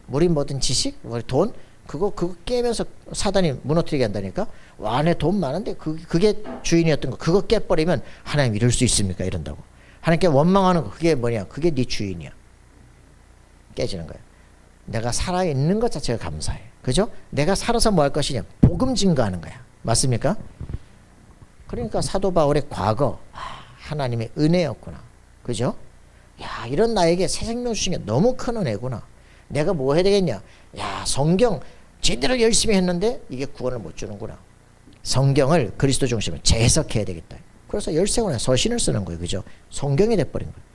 우리 모든 지식, 우리 돈 그거 깨면서 사단이 무너뜨리게 한다니까. 안에 돈 많은데 그게 주인이었던 거 그거 깨버리면 하나님 이럴 수 있습니까? 이런다고. 하나님께 원망하는 거 그게 뭐냐? 그게 네 주인이야. 깨지는 거야. 내가 살아있는 것 자체가 감사해. 그죠? 내가 살아서 뭐 할 것이냐? 복음 증거하는 거야. 맞습니까? 그러니까 사도 바울의 과거 하나님의 은혜였구나. 그죠? 야, 이런 나에게 새 생명 주신 게 너무 큰 은혜구나. 내가 뭐 해야 되겠냐? 야, 성경 제대로 열심히 했는데 이게 구원을 못 주는구나. 성경을 그리스도 중심으로 재해석해야 되겠다. 그래서 13권의 서신을 쓰는 거예요. 그죠? 성경이 돼버린 거예요.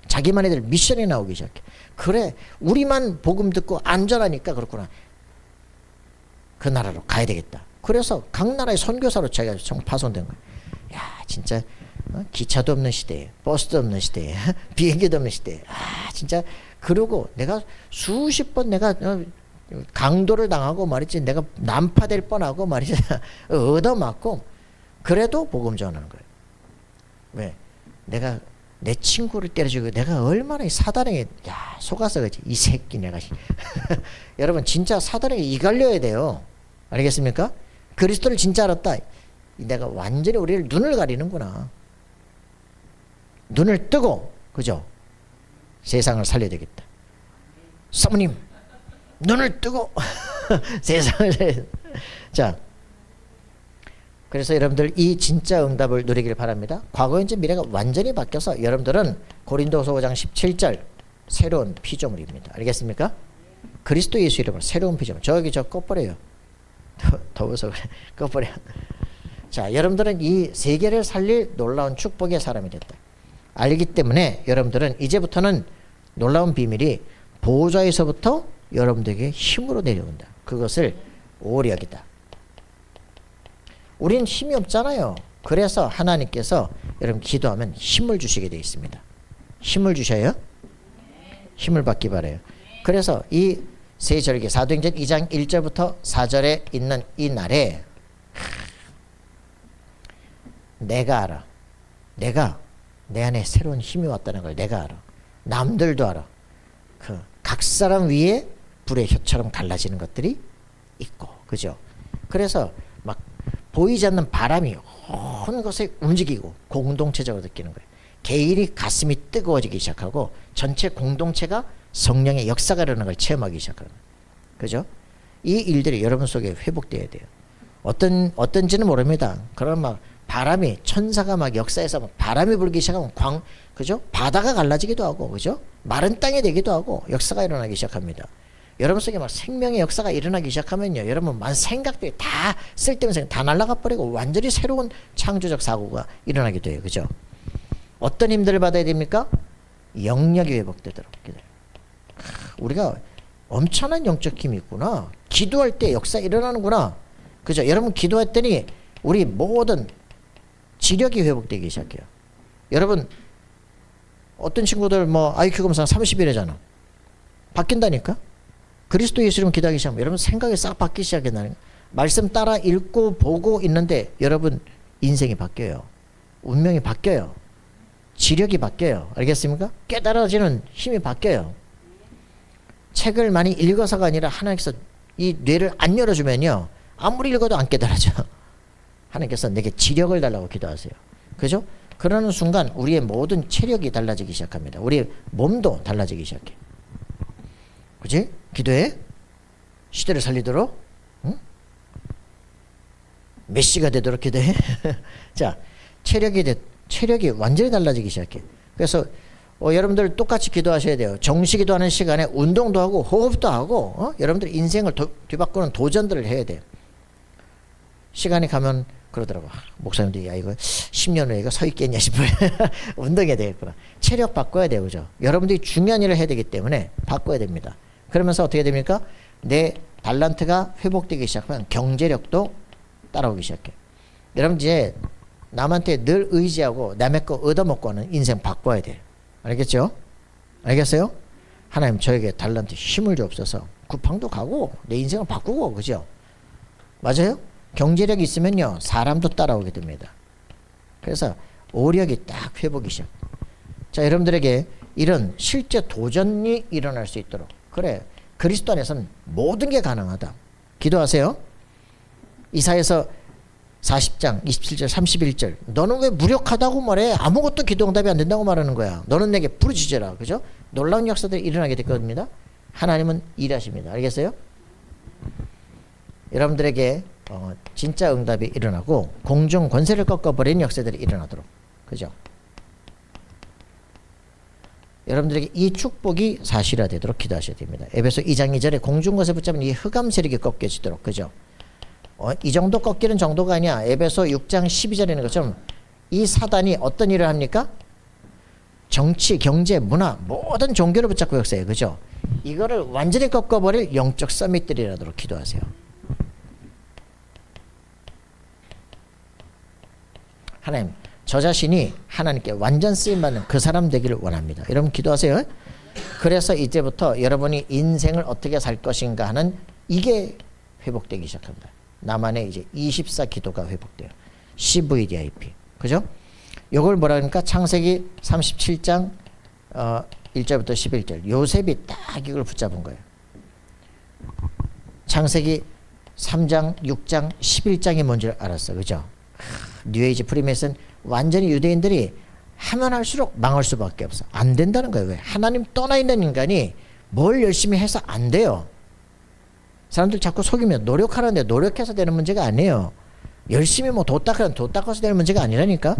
자기만의 미션이 나오기 시작해. 그래, 우리만 복음 듣고 안전하니까 그렇구나. 그 나라로 가야 되겠다. 그래서 각 나라의 선교사로 자기가 파손된 거예요. 야, 진짜 기차도 없는 시대에, 버스도 없는 시대에, 비행기도 없는 시대에. 진짜 그러고 내가 수십 번 내가 강도를 당하고 말이지, 내가 난파될 뻔하고 말이지, 얻어맞고 그래도 복음 전하는 거예요. 왜? 내가 내 친구를 때려주고 내가 얼마나 사단에게 속아서 그지 이 새끼 내가 여러분 진짜 사단에게 이갈려야 돼요. 알겠습니까? 그리스도를 진짜 알았다. 내가 완전히 우리를 눈을 가리는구나. 눈을 뜨고 그죠? 세상을 살려야 되겠다. 사모님 눈을 뜨고 세상을 살려야 되겠다. 자, 그래서 여러분들 이 진짜 응답을 누리길 바랍니다. 과거, 현재, 미래가 완전히 바뀌어서 여러분들은 고린도서 5장 17절 새로운 피조물입니다. 알겠습니까? 그리스도 예수 이름으로 새로운 피조물. 저기 저 꺼버려요. 더워서 그래. 꺼버려. 자, 여러분들은 이 세계를 살릴 놀라운 축복의 사람이 됐다. 알기 때문에 여러분들은 이제부터는 놀라운 비밀이 보호자에서부터 여러분들에게 힘으로 내려온다. 그것을 오력이다. 우리는 힘이 없잖아요. 그래서 하나님께서 여러분 기도하면 힘을 주시게 되어 있습니다. 힘을 주셔요? 힘을 받기 바라요. 그래서 이 세 절기 사도행전 2장 1절부터 4절에 있는 이 날에 내가 알아. 내가 내 안에 새로운 힘이 왔다는 걸 내가 알아. 남들도 알아. 그 각 사람 위에 불의 혀처럼 갈라지는 것들이 있고, 그죠? 그래서 막 보이지 않는 바람이 온 것에 움직이고 공동체적으로 느끼는 거예요. 개인이 가슴이 뜨거워지기 시작하고 전체 공동체가 성령의 역사가 일어나는 걸 체험하기 시작하는 거예요. 그죠? 이 일들이 여러분 속에 회복돼야 돼요. 어떤지는 모릅니다. 그럼 막 바람이 천사가 막 역사에서 막 바람이 불기 시작하면 그죠? 바다가 갈라지기도 하고, 그죠? 마른 땅이 되기도 하고 역사가 일어나기 시작합니다. 여러분 속에 막 생명의 역사가 일어나기 시작하면요, 여러분 만 생각들이 다 쓸데없는 생각 다 날아가 버리고 완전히 새로운 창조적 사고가 일어나게 돼요. 그죠? 어떤 힘들을 받아야 됩니까? 영역이 회복되도록. 우리가 엄청난 영적 힘이 있구나. 기도할 때 역사 일어나는구나. 그죠? 여러분 기도했더니 우리 모든 지력이 회복되기 시작해요. 여러분 어떤 친구들 뭐 IQ 검사 30이래잖아. 바뀐다니까? 그리스도 예수님 기도하기 시작하면 여러분 생각이 싹 바뀌기 시작한다는, 말씀 따라 읽고 보고 있는데 여러분 인생이 바뀌어요. 운명이 바뀌어요. 지력이 바뀌어요. 알겠습니까? 깨달아지는 힘이 바뀌어요. 책을 많이 읽어서가 아니라 하나님께서 이 뇌를 안 열어주면요, 아무리 읽어도 안 깨달아져. 하나님께서 내게 지력을 달라고 기도하세요. 그죠? 그러는 순간 우리의 모든 체력이 달라지기 시작합니다. 우리의 몸도 달라지기 시작해. 그지? 기도해. 시대를 살리도록. 응? 메시가 되도록 기도해. 자, 체력이 완전히 달라지기 시작해. 그래서 여러분들 똑같이 기도하셔야 돼요. 정시 기도하는 시간에 운동도 하고 호흡도 하고 여러분들 인생을 뒤바꾸는 도전들을 해야 돼요. 시간이 가면 그러더라고. 목사님들이 야 이거 10년 후에 이거 서 있겠냐 싶어요. 운동해야 되겠구나. 체력 바꿔야 돼요. 그죠? 여러분들이 중요한 일을 해야 되기 때문에 바꿔야 됩니다. 그러면서 어떻게 됩니까? 내 달란트가 회복되기 시작하면 경제력도 따라오기 시작해. 여러분 이제 남한테 늘 의지하고 남의 거 얻어먹고 하는 인생 바꿔야 돼요. 알겠죠? 알겠어요? 하나님 저에게 달란트 힘을 주옵소서. 쿠팡도 가고 내 인생을 바꾸고 그죠? 맞아요? 경제력이 있으면요 사람도 따라오게 됩니다. 그래서 오력이 딱 회복이 시작. 자, 여러분들에게 이런 실제 도전이 일어날 수 있도록 그래 그리스도 안에서는 모든 게 가능하다. 기도하세요. 이사야서 40장 27절 31절 너는 왜 무력하다고 말해? 아무것도 기도 응답이 안 된다고 말하는 거야. 너는 내게 부르짖어라. 그죠? 놀라운 역사들이 일어나게 될 겁니다. 하나님은 일하십니다. 알겠어요? 여러분들에게 진짜 응답이 일어나고 공중 권세를 꺾어버리는 역사들이 일어나도록. 그죠? 여러분들에게 이 축복이 사실화되도록 기도하셔야 됩니다. 에베소 2장 2절에 공중 권세 붙잡은 이 흑암 세력이 꺾여지도록. 그죠? 이 정도 꺾이는 정도가 아니야. 에베소 6장 12절에 있는 것처럼 이 사단이 어떤 일을 합니까? 정치, 경제, 문화 모든 종교를 붙잡고 역사해요. 그죠? 이거를 완전히 꺾어버릴 영적 서밋들이 일어나도록 기도하세요. 하나님, 저 자신이 하나님께 완전 쓰임받는 그 사람 되기를 원합니다. 여러분 기도하세요. 그래서 이제부터 여러분이 인생을 어떻게 살 것인가 하는 이게 회복되기 시작합니다. 나만의 이제 24 기도가 회복돼요. CVDIP. 그죠? 요걸 뭐라 그러니까 창세기 37장 1절부터 11절. 요셉이 딱 이걸 붙잡은 거예요. 창세기 3장, 6장, 11장이 뭔지 알았어. 그죠? 뉴에이지 프리메이슨 완전히 유대인들이 하면 할수록 망할 수밖에 없어. 안 된다는 거예요. 왜? 하나님 떠나 있는 인간이 뭘 열심히 해서 안 돼요. 사람들 자꾸 속이면 노력하는데 노력해서 되는 문제가 아니에요. 열심히 뭐 도 닦아서 되는 문제가 아니라니까.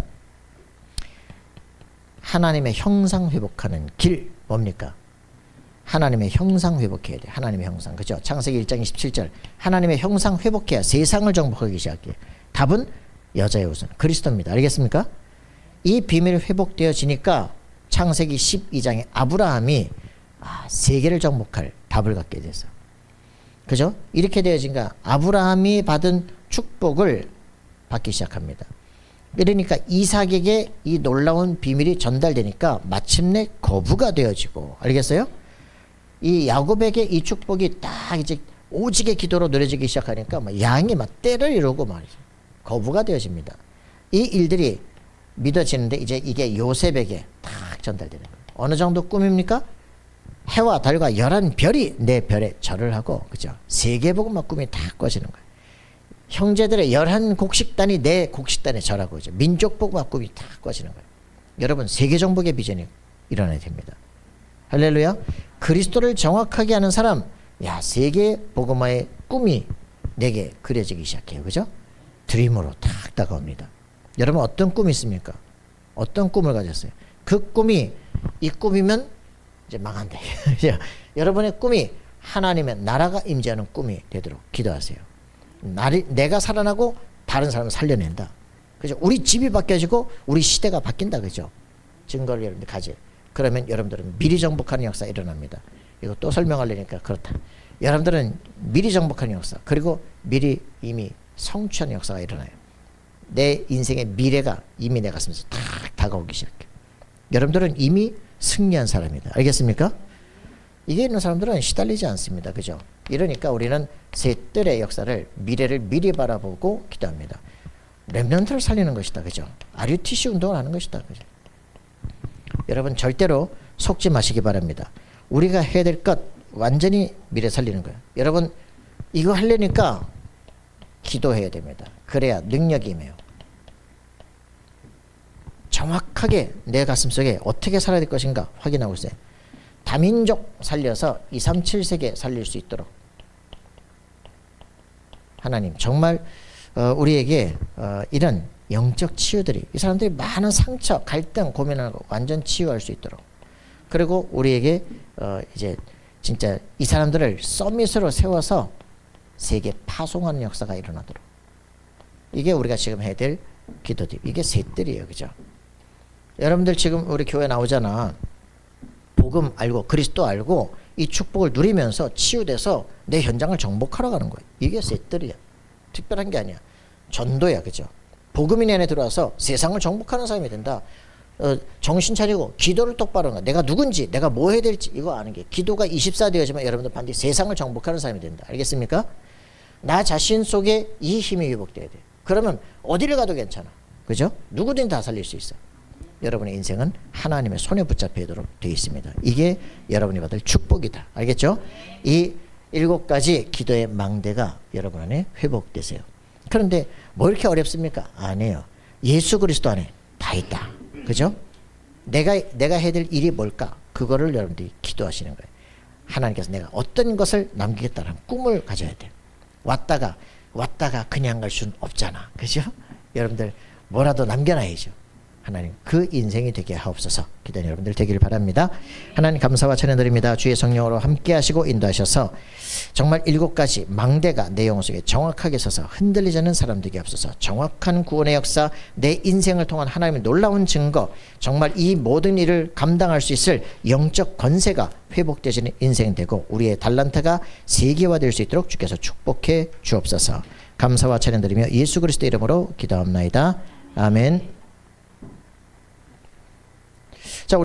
하나님의 형상 회복하는 길 뭡니까? 하나님의 형상 회복해야 돼. 하나님의 형상. 그죠? 창세기 1장 27절. 하나님의 형상 회복해야 세상을 정복하기 시작해. 답은 여자의 우선 그리스도입니다. 알겠습니까? 이 비밀이 회복되어지니까 창세기 12장에 아브라함이 세계를 정복할 답을 갖게 됐어. 그죠? 이렇게 되어진가 아브라함이 받은 축복을 받기 시작합니다. 그러니까 이삭에게 이 놀라운 비밀이 전달되니까 마침내 거부가 되어지고 알겠어요? 이 야곱에게 이 축복이 딱 이제 오직의 기도로 누려지기 시작하니까 막 양이 막 때를 이루고 말이죠. 거부가 되어집니다. 이 일들이 믿어지는데 이제 이게 요셉에게 딱 전달되는 거예요. 어느 정도 꿈입니까? 해와 달과 11별이 내 별에 절을 하고 그죠? 세계복음화 꿈이 딱 꿔지는 거예요. 형제들의 11곡식단이 내 곡식단에 절하고 이제 민족복음화 꿈이 딱 꿔지는 거예요. 여러분 세계정복의 비전이 일어나야 됩니다. 할렐루야. 그리스도를 정확하게 아는 사람 세계복음화의 꿈이 내게 그려지기 시작해요. 그죠? 드림으로 딱 다가옵니다. 여러분 어떤 꿈이 있습니까? 어떤 꿈을 가졌어요? 그 꿈이 이 꿈이면 이제 망한다. 여러분의 꿈이 하나님의 나라가 임재하는 꿈이 되도록 기도하세요. 내가 살아나고 다른 사람을 살려낸다. 그죠? 우리 집이 바뀌어지고 우리 시대가 바뀐다. 그죠? 증거를 여러분들 가져요. 그러면 여러분들은 미리 정복하는 역사 일어납니다. 이거 또 설명하려니까 그렇다. 여러분들은 미리 정복하는 역사 그리고 미리 이미 성취하는 역사가 일어나요. 내 인생의 미래가 이미 내 가슴에서 딱 다가오기 시작해. 여러분들은 이미 승리한 사람이다. 알겠습니까? 이게 있는 사람들은 시달리지 않습니다. 그죠? 이러니까 우리는 셋들의 역사를 미래를 미리 바라보고 기도합니다. 렘넌트를 살리는 것이다. 그죠? RUTC 운동을 하는 것이다. 그죠? 여러분 절대로 속지 마시기 바랍니다. 우리가 해야 될 것 완전히 미래 살리는 거예요. 여러분 이거 하려니까 기도해야 됩니다. 그래야 능력이 임해요. 정확하게 내 가슴속에 어떻게 살아야 될 것인가 확인하고 있어요. 다민족 살려서 237세계 살릴 수 있도록 하나님 정말 우리에게 이런 영적 치유들이 이 사람들이 많은 상처, 갈등, 고민을 하고 완전 치유할 수 있도록 그리고 우리에게 이제 진짜 이 사람들을 서밋으로 세워서 세계 파송하는 역사가 일어나도록 이게 우리가 지금 해야 될 기도들 이게 셋들이에요. 그죠? 여러분들 지금 우리 교회 나오잖아. 복음 알고 그리스도 알고 이 축복을 누리면서 치유돼서 내 현장을 정복하러 가는 거예요. 이게 셋들이야. 특별한 게 아니야. 전도야. 그죠? 복음이 내 안에 들어와서 세상을 정복하는 사람이 된다. 정신 차리고 기도를 똑바로 하는 거야. 내가 누군지 내가 뭐 해야 될지 이거 아는 게 기도가 24되어지면 여러분들 반드시 세상을 정복하는 사람이 된다. 알겠습니까? 나 자신 속에 이 힘이 회복돼야 돼. 그러면 어디를 가도 괜찮아. 그죠? 누구든 다 살릴 수 있어. 여러분의 인생은 하나님의 손에 붙잡히도록 되어 있습니다. 이게 여러분이 받을 축복이다. 알겠죠? 이 7가지 기도의 망대가 여러분 안에 회복되세요. 그런데 뭐 이렇게 어렵습니까? 아니에요. 예수 그리스도 안에 다 있다. 그죠? 내가 해야 될 일이 뭘까? 그거를 여러분들이 기도하시는 거예요. 하나님께서 내가 어떤 것을 남기겠다는 꿈을 가져야 돼. 왔다가 그냥 갈 수는 없잖아. 그죠? 여러분들 뭐라도 남겨놔야죠. 하나님 그 인생이 되게 하옵소서. 기도하는 여러분들 되기를 바랍니다. 하나님 감사와 찬양드립니다. 주의 성령으로 함께 하시고 인도하셔서 정말 7가지 망대가 내 영혼 속에 정확하게 서서 흔들리지 않는 사람 되게 하옵소서. 정확한 구원의 역사, 내 인생을 통한 하나님의 놀라운 증거, 정말 이 모든 일을 감당할 수 있을 영적 권세가 회복되지는 인생 되고 우리의 달란트가 세계화될 수 있도록 주께서 축복해 주옵소서. 감사와 찬양드리며 예수 그리스도 이름으로 기도합나이다. 아멘.